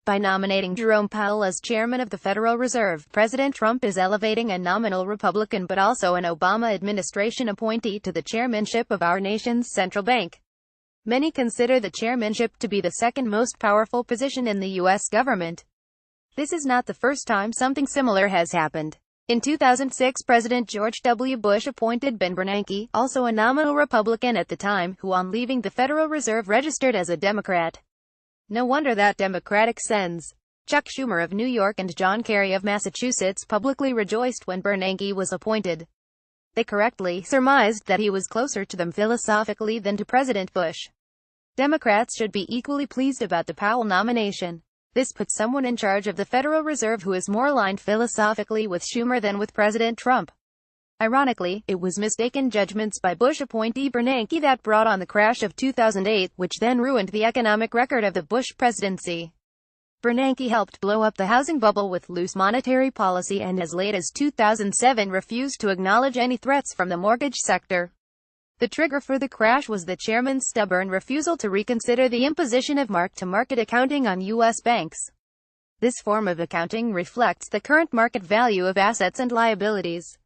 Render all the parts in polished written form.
By nominating Jerome Powell as chairman of the Federal Reserve, President Trump is elevating a nominal Republican but also an Obama administration appointee to the chairmanship of our nation's central bank. Many consider the chairmanship to be the second most powerful position in the U.S. government. This is not the first time something similar has happened. In 2006, President George W. Bush appointed Ben Bernanke, also a nominal Republican at the time, who on leaving the Federal Reserve registered as a Democrat. No wonder that Democratic Sens. Chuck Schumer of New York and John Kerry of Massachusetts publicly rejoiced when Bernanke was appointed. They correctly surmised that he was closer to them philosophically than to President Bush. Democrats should be equally pleased about the Powell nomination. This puts someone in charge of the Federal Reserve who is more aligned philosophically with Schumer than with President Trump. Ironically, it was mistaken judgments by Bush appointee Bernanke that brought on the crash of 2008, which then ruined the economic record of the Bush presidency. Bernanke helped blow up the housing bubble with loose monetary policy and as late as 2007 refused to acknowledge any threats from the mortgage sector. The trigger for the crash was the chairman's stubborn refusal to reconsider the imposition of mark-to-market accounting on U.S. banks. This form of accounting reflects the current market value of assets and liabilities.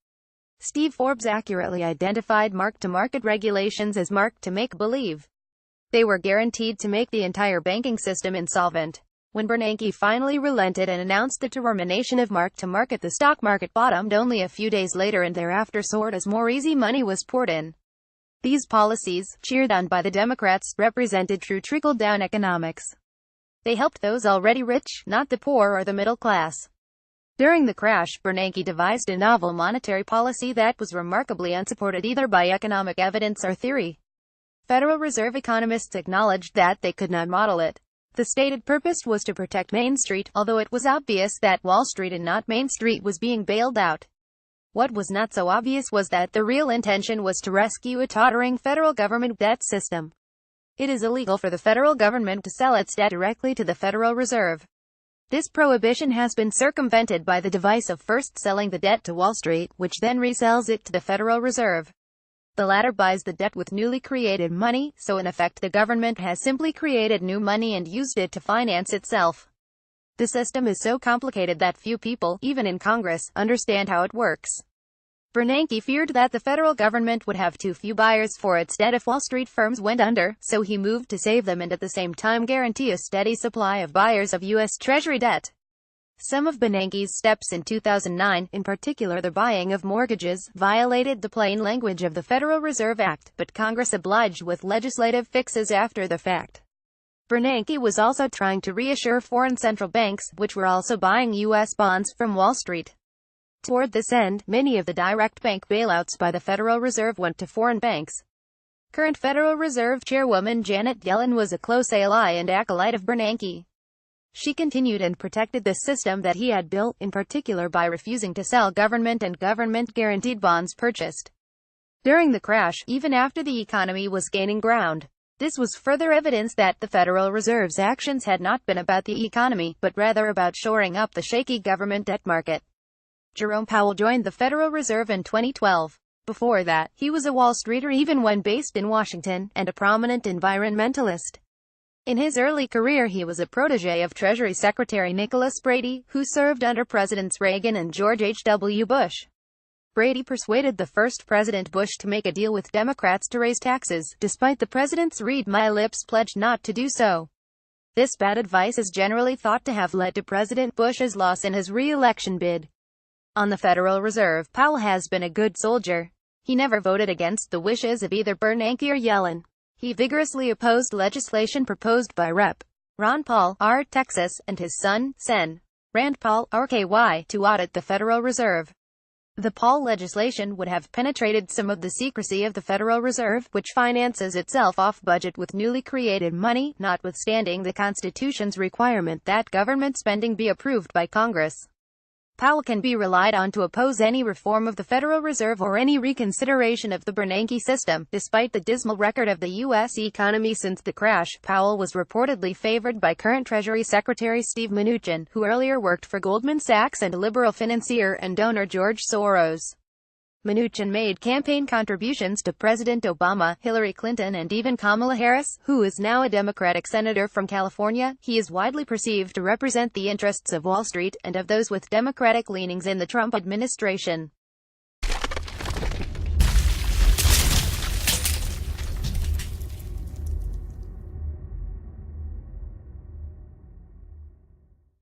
Steve Forbes accurately identified mark-to-market regulations as mark-to-make-believe. They were guaranteed to make the entire banking system insolvent. When Bernanke finally relented and announced the termination of mark-to-market, the stock market bottomed only a few days later and thereafter soared as more easy money was poured in. These policies, cheered on by the Democrats, represented true trickle-down economics. They helped those already rich, not the poor or the middle class. During the crash, Bernanke devised a novel monetary policy that was remarkably unsupported either by economic evidence or theory. Federal Reserve economists acknowledged that they could not model it. The stated purpose was to protect Main Street, although it was obvious that Wall Street and not Main Street was being bailed out. What was not so obvious was that the real intention was to rescue a tottering federal government debt system. It is illegal for the federal government to sell its debt directly to the Federal Reserve. This prohibition has been circumvented by the device of first selling the debt to Wall Street, which then resells it to the Federal Reserve. The latter buys the debt with newly created money, so in effect the government has simply created new money and used it to finance itself. The system is so complicated that few people, even in Congress, understand how it works. Bernanke feared that the federal government would have too few buyers for its debt if Wall Street firms went under, so he moved to save them and at the same time guarantee a steady supply of buyers of U.S. Treasury debt. Some of Bernanke's steps in 2009, in particular the buying of mortgages, violated the plain language of the Federal Reserve Act, but Congress obliged with legislative fixes after the fact. Bernanke was also trying to reassure foreign central banks, which were also buying U.S. bonds from Wall Street. Toward this end, many of the direct bank bailouts by the Federal Reserve went to foreign banks. Current Federal Reserve Chairwoman Janet Yellen was a close ally and acolyte of Bernanke. She continued and protected the system that he had built, in particular by refusing to sell government and government-guaranteed bonds purchased during the crash, even after the economy was gaining ground. This was further evidence that the Federal Reserve's actions had not been about the economy, but rather about shoring up the shaky government debt market. Jerome Powell joined the Federal Reserve in 2012. Before that, he was a Wall Streeter even when based in Washington, and a prominent environmentalist. In his early career he was a protege of Treasury Secretary Nicholas Brady, who served under Presidents Reagan and George H. W. Bush. Brady persuaded the first President Bush to make a deal with Democrats to raise taxes, despite the president's read my lips pledge not to do so. This bad advice is generally thought to have led to President Bush's loss in his re-election bid. On the Federal Reserve, Powell has been a good soldier. He never voted against the wishes of either Bernanke or Yellen. He vigorously opposed legislation proposed by Rep. Ron Paul, R. Texas, and his son, Sen. Rand Paul, RKY, to audit the Federal Reserve. The Paul legislation would have penetrated some of the secrecy of the Federal Reserve, which finances itself off-budget with newly created money, notwithstanding the Constitution's requirement that government spending be approved by Congress. Powell can be relied on to oppose any reform of the Federal Reserve or any reconsideration of the Bernanke system. Despite the dismal record of the U.S. economy since the crash, Powell was reportedly favored by current Treasury Secretary Steve Mnuchin, who earlier worked for Goldman Sachs and liberal financier and donor George Soros. Mnuchin made campaign contributions to President Obama, Hillary Clinton and even Kamala Harris, who is now a Democratic senator from California. He is widely perceived to represent the interests of Wall Street, and of those with Democratic leanings in the Trump administration.